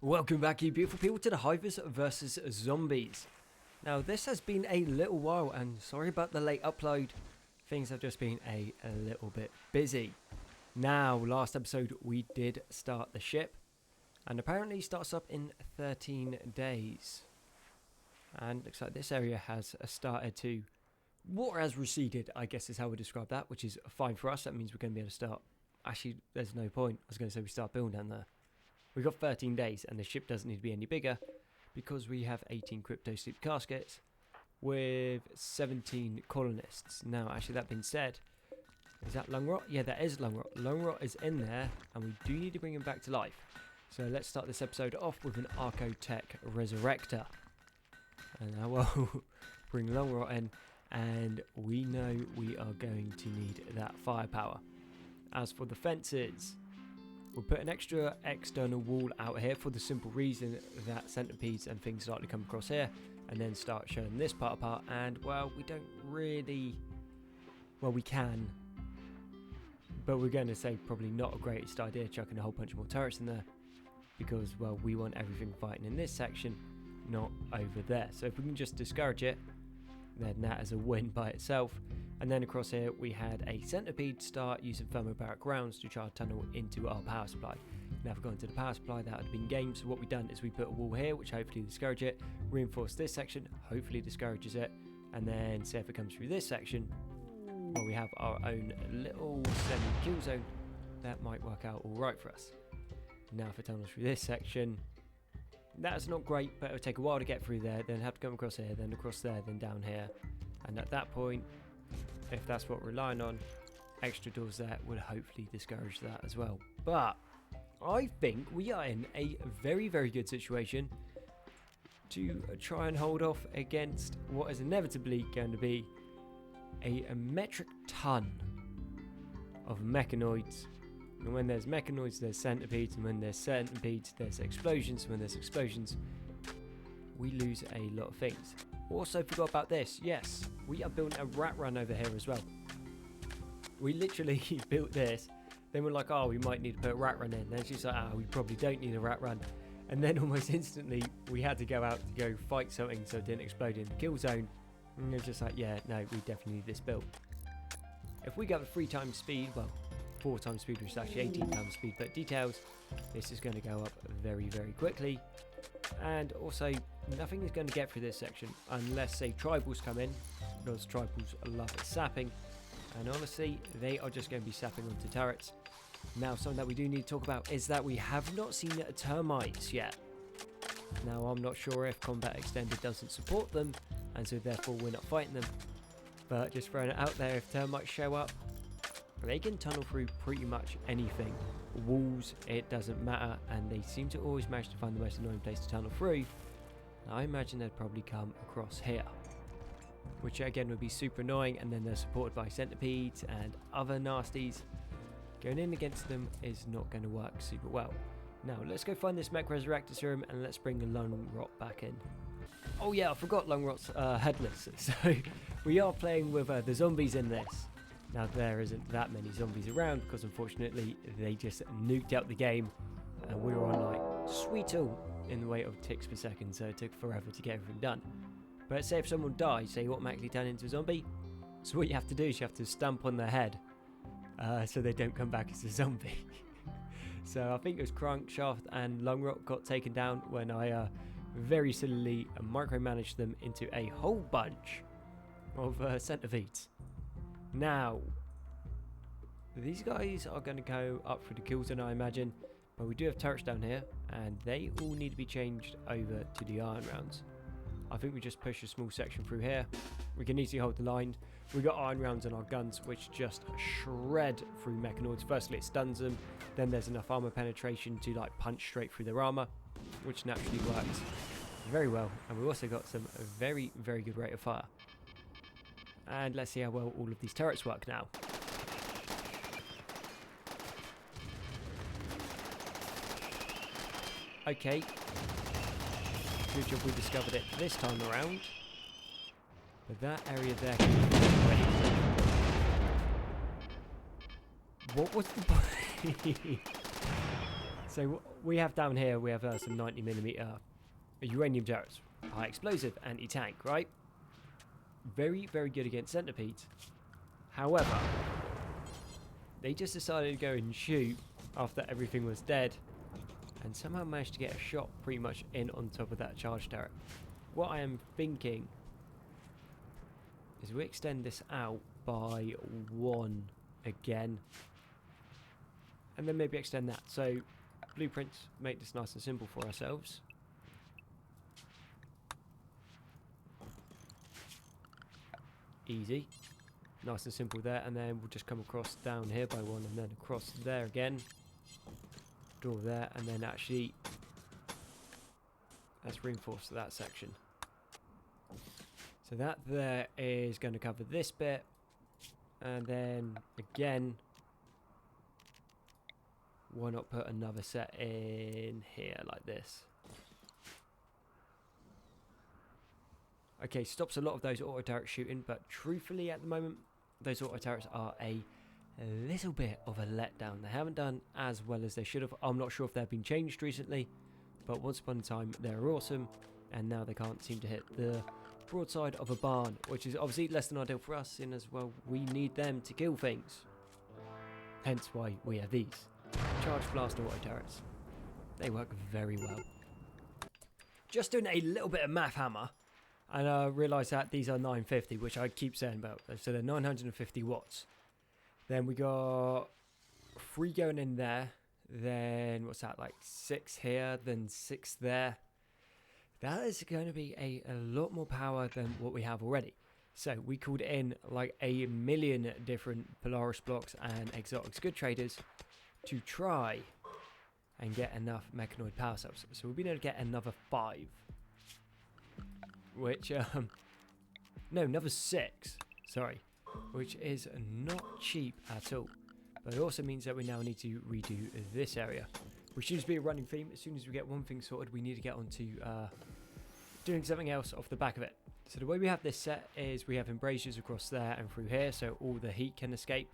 Welcome back, you beautiful people, to the Hives versus Zombies. Now, this has been a little while, and sorry about the late upload. Things have just been a little bit busy. Now, last episode we did start the ship, and apparently starts up in 13 days. And looks like this area has started to... water has receded, I guess is how we describe that, which is fine for us. That means we're going to be able to start... Actually, there's no point. I was going to say we start building down there. We've got 13 days and the ship doesn't need to be any bigger because we have 18 crypto sleep caskets with 17 colonists. Now, actually, that being said, is that lung rot? Yeah, that is lung rot. Lung rot is in there and we do need to bring him back to life. So let's start this episode off with an Archotech Resurrector. And now we'll bring lung rot in, and we know we are going to need that firepower. As for the fences, we'll put an extra external wall out here for the simple reason that centipedes and things start to come across here and then start showing this part apart. And, well, we don't really... well, we can. But we're going to say probably not a greatest idea chucking a whole bunch more turrets in there because, well, we want everything fighting in this section, not over there. So if we can just discourage it, then that is a win by itself. And then across here we had a centipede start using thermobaric rounds to try to tunnel into our power supply. Now if we go into the power supply, that would have been game. So what we've done is we put a wall here, which hopefully discourage it, reinforce this section, hopefully discourages it, and then see if it comes through this section, where we have our own little semi-kill zone. That might work out alright for us. Now if it tunnels through this section, that's not great, but it'll take a while to get through there, then have to come across here, then across there, then down here. And at that point, if that's what we're relying on, extra doors there will hopefully discourage that as well. But I think we are in a very, very good situation to try and hold off against what is inevitably going to be a metric ton of mechanoids. And when there's mechanoids, there's centipedes, and when there's centipedes, there's explosions, and when there's explosions, we lose a lot of things. Also forgot about this, yes, we are building a rat run over here as well. We literally built this, then we're like, oh, we might need to put a rat run in. Then she's like, we probably don't need a rat run. And then almost instantly, we had to go out to go fight something so it didn't explode in the kill zone. And it's just like, yeah, no, we definitely need this built. If we go at 3 times speed, well, 4 times speed, which is actually 18 times speed, but details, this is going to go up very, very quickly. And also, nothing is going to get through this section unless, say, tribals come in, because tribals love sapping, and honestly, they are just going to be sapping onto turrets. Now, something that we do need to talk about is that we have not seen termites yet. Now, I'm not sure if Combat Extended doesn't support them, and so therefore we're not fighting them, but just throwing it out there, if termites show up, they can tunnel through pretty much anything. Walls, it doesn't matter, and they seem to always manage to find the most annoying place to tunnel through. I imagine they'd probably come across here, which again would be super annoying, and then they're supported by centipedes and other nasties. Going in against them is not going to work super well. Now let's go find this mech resurrector serum and let's bring the lung rot back in. Oh yeah, I forgot lung rot's headless, so we are playing with the zombies in this. Now there isn't that many zombies around because unfortunately they just nuked out the game and we were on like sweet all in the rate of ticks per second, so it took forever to get everything done. But say if someone dies, they automatically turn into a zombie, so what you have to do is you have to stamp on their head so they don't come back as a zombie. So I think it was Crankshaft and Lungrot got taken down when I very sillily micromanaged them into a whole bunch of centipedes. Now, these guys are going to go up through the kill zone, I imagine, but we do have turrets down here, and they all need to be changed over to the iron rounds. I think we just push a small section through here. We can easily hold the line. We got iron rounds on our guns, which just shred through mechanoids. Firstly, it stuns them, then there's enough armor penetration to like punch straight through their armor, which naturally works very well. And we've also got some very, very good rate of fire. And let's see how well all of these turrets work now. Okay. Good job we discovered it this time around. But that area there can be... What was the point? So we have down here, we have some 90mm uranium turrets. High explosive, anti-tank, right? Very, very good against centipedes. However, they just decided to go and shoot after everything was dead, and somehow managed to get a shot pretty much in on top of that charge turret. What I am thinking is we extend this out by 1 again, and then maybe extend that. So blueprints make this nice and simple for ourselves. Easy, nice and simple there, and then we'll just come across down here by 1 and then across there again. Door there, and then actually let's reinforce that section. So that there is going to cover this bit, and then again, why not put another set in here like this? Okay, stops a lot of those auto turrets shooting, but truthfully at the moment, those auto turrets are a little bit of a letdown. They haven't done as well as they should have. I'm not sure if they've been changed recently, but once upon a time they were awesome, and now they can't seem to hit the broadside of a barn, which is obviously less than ideal for us, in as well we need them to kill things. Hence why we have these charge blast auto turrets. They work very well. Just doing a little bit of math hammer, and I realised that these are 950, which I keep saying about. So they're 950 watts. Then we got 3 going in there. Then what's that, like 6 here, then 6 there. That is going to be a lot more power than what we have already. So we called in like 1,000,000 different Polaris blocks and exotics good traders to try and get enough mechanoid power cells. So we've been able to get another 5. Which, no, another 6, sorry, which is not cheap at all. But it also means that we now need to redo this area, which seems to be a running theme. As soon as we get one thing sorted, we need to get on to doing something else off the back of it. So the way we have this set is we have embrasures across there and through here, so all the heat can escape.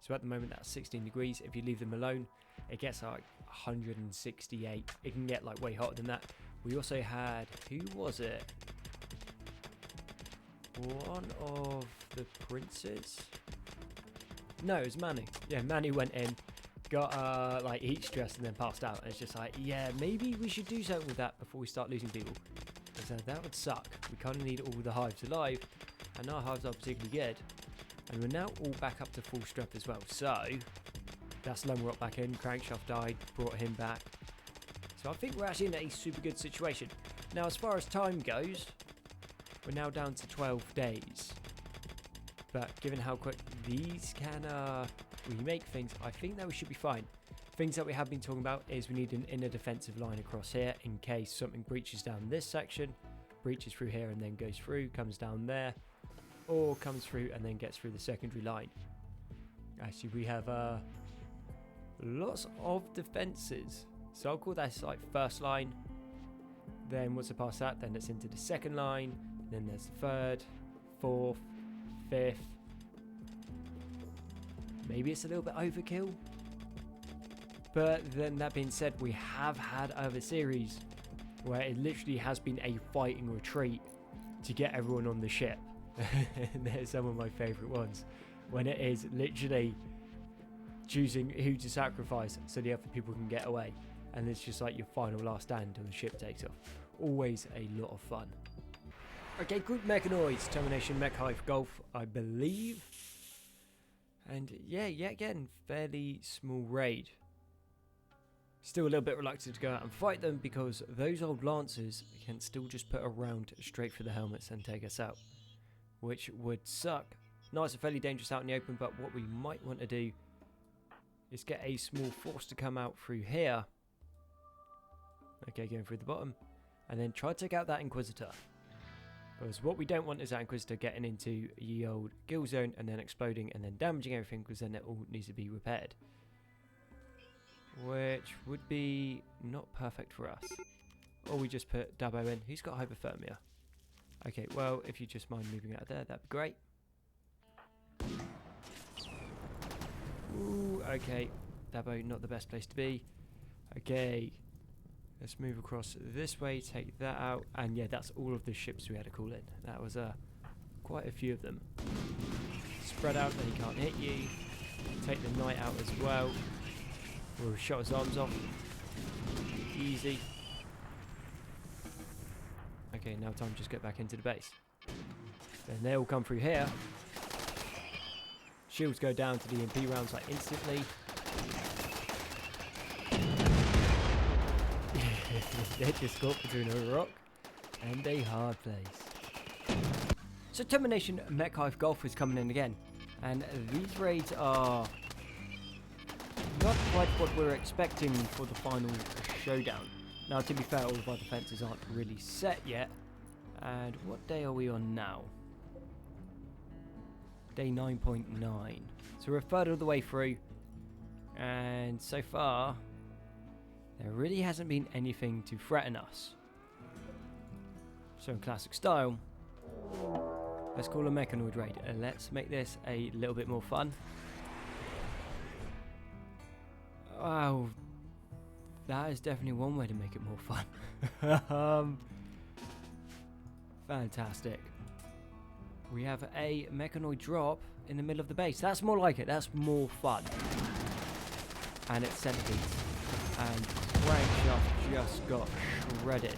So at the moment that's 16 degrees. If you leave them alone, it gets like 168. It can get like way hotter than that. We also had, who was it? One of the princes? No, it was Manu. Yeah, Manu went in, got like heat stress and then passed out. And it's just like, yeah, maybe we should do something with that before we start losing people. Because that would suck. We kind of need all the hives alive, and our hives are particularly good. And we're now all back up to full strength as well. So that's Rimworld back in. Crankshaft died, brought him back. So I think we're actually in a super good situation. Now, as far as time goes, we're now down to 12 days. But given how quick these can remake things, I think that we should be fine. Things that we have been talking about is we need an inner defensive line across here in case something breaches down this section, breaches through here and then goes through, comes down there, or comes through and then gets through the secondary line. Actually, we have lots of defenses. So I'll call that like first line. Then once I pass that, then it's into the second line. Then there's the third, fourth, fifth. Maybe it's a little bit overkill. But then that being said, we have had other series where it literally has been a fighting retreat to get everyone on the ship. And they're some of my favourite ones. When it is literally choosing who to sacrifice so the other people can get away. And it's just like your final last stand until the ship takes off. Always a lot of fun. Okay, group mechanoids, termination mech hive golf, I believe. And yeah, yet again, fairly small raid. Still a little bit reluctant to go out and fight them because those old lancers can still just put a round straight through the helmets and take us out, which would suck. Nice and fairly dangerous out in the open, but what we might want to do is get a small force to come out through here. Okay, going through the bottom, and then try to take out that Inquisitor. Because what we don't want is that Inquisitor getting into the old kill zone and then exploding and then damaging everything, because then it all needs to be repaired. Which would be not perfect for us. Or we just put Dabo in. Who's got hypothermia? Okay, well, if you just mind moving out of there, that'd be great. Ooh, okay. Dabo, not the best place to be. Okay. Let's move across this way, take that out. And yeah, that's all of the ships we had to call in. That was quite a few of them. Spread out, then he can't hit you. Take the knight out as well. We'll shot his arms off. Easy. Okay, now time to just get back into the base. Then they all come through here. Shields go down to the EMP rounds like instantly. They just got between a rock and a hard place. So Termination Mech Hive Golf is coming in again. And these raids are not quite what we're expecting for the final showdown. Now, to be fair, all of our defences aren't really set yet. And what day are we on now? Day 9.9. So we're a third of the way through. And so far, there really hasn't been anything to threaten us. So in classic style, let's call a mechanoid raid. Let's make this a little bit more fun. Wow. That is definitely one way to make it more fun. Fantastic. We have a mechanoid drop in the middle of the base. That's more like it. That's more fun. And it's centipedes. And crankshaft just got shredded.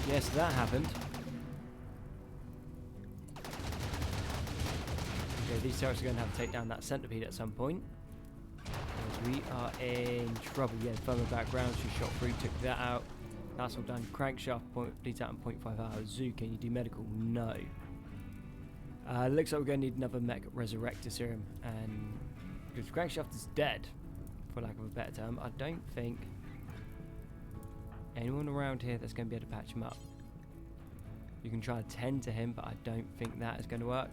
Yes, that happened. Okay, these turrets are going to have to take down that centipede at some point. Because we are in trouble. Yeah, further background, she shot through, took that out. That's all done. Crankshaft bleeds out in 0.5 hours. Zoo, can you do medical? No. Looks like we're going to need another mech resurrector serum. And because Crankshaft is dead, for lack of a better term, I don't think anyone around here that's going to be able to patch him up. You can try to tend to him, but I don't think that is going to work.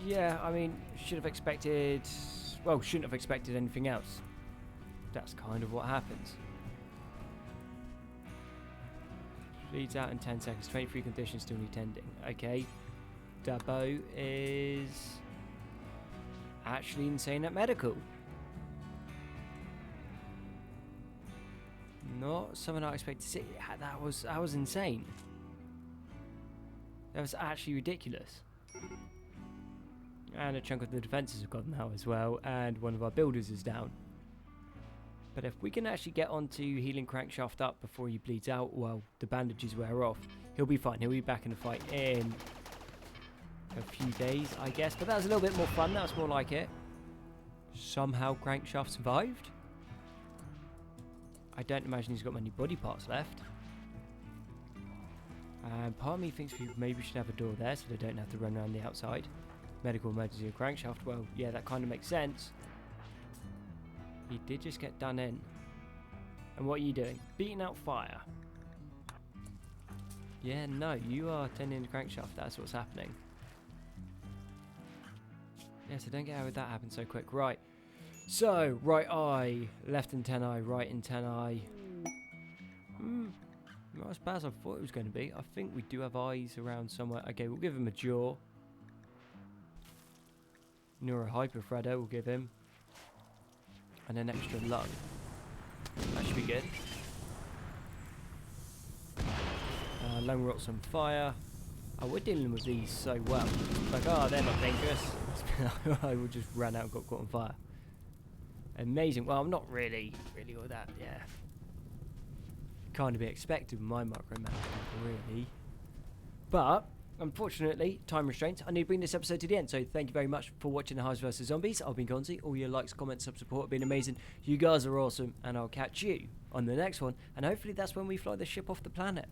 Yeah, I mean, should have expected... Well, shouldn't have expected anything else. That's kind of what happens. Bleeds out in 10 seconds. 23 conditions still need tending. Okay. Dabo is actually insane at medical. Not something I expected to see. That was insane. That was actually ridiculous. And a chunk of the defences have gone now as well, and one of our builders is down. But if we can actually get onto healing Crankshaft up before he bleeds out, well, the bandages wear off, he'll be fine. He'll be back in the fight in a few days, I guess. But that was a little bit more fun. That was more like it. Somehow Crankshaft survived. I don't imagine he's got many body parts left. And part of me thinks we maybe should have a door there so they don't have to run around the outside. Medical emergency of Crankshaft. Well, yeah, that kind of makes sense. He did just get done in. And what are you doing? Beating out fire. Yeah, no, you are tending the Crankshaft. That's what's happening. Yeah, so don't get out with that happen so quick. Right. So, right eye, left antennae, right antennae. Not as bad as I thought it was going to be. I think we do have eyes around somewhere. Okay, we'll give him a jaw. Neurohyperthreader, we'll give him. And an extra lung. That should be good. Lung rots on fire. Oh, we're dealing with these so well. Like, oh, they're not dangerous. I will just ran out and got caught on fire. Amazing. Well, I'm not really all that, yeah. Kind of be expected with my micromanagement, really. But, unfortunately, time restraints. I need to bring this episode to the end. So, thank you very much for watching the Hives vs Zombies. I've been Gonzi. All your likes, comments, support have been amazing. You guys are awesome. And I'll catch you on the next one. And hopefully that's when we fly the ship off the planet.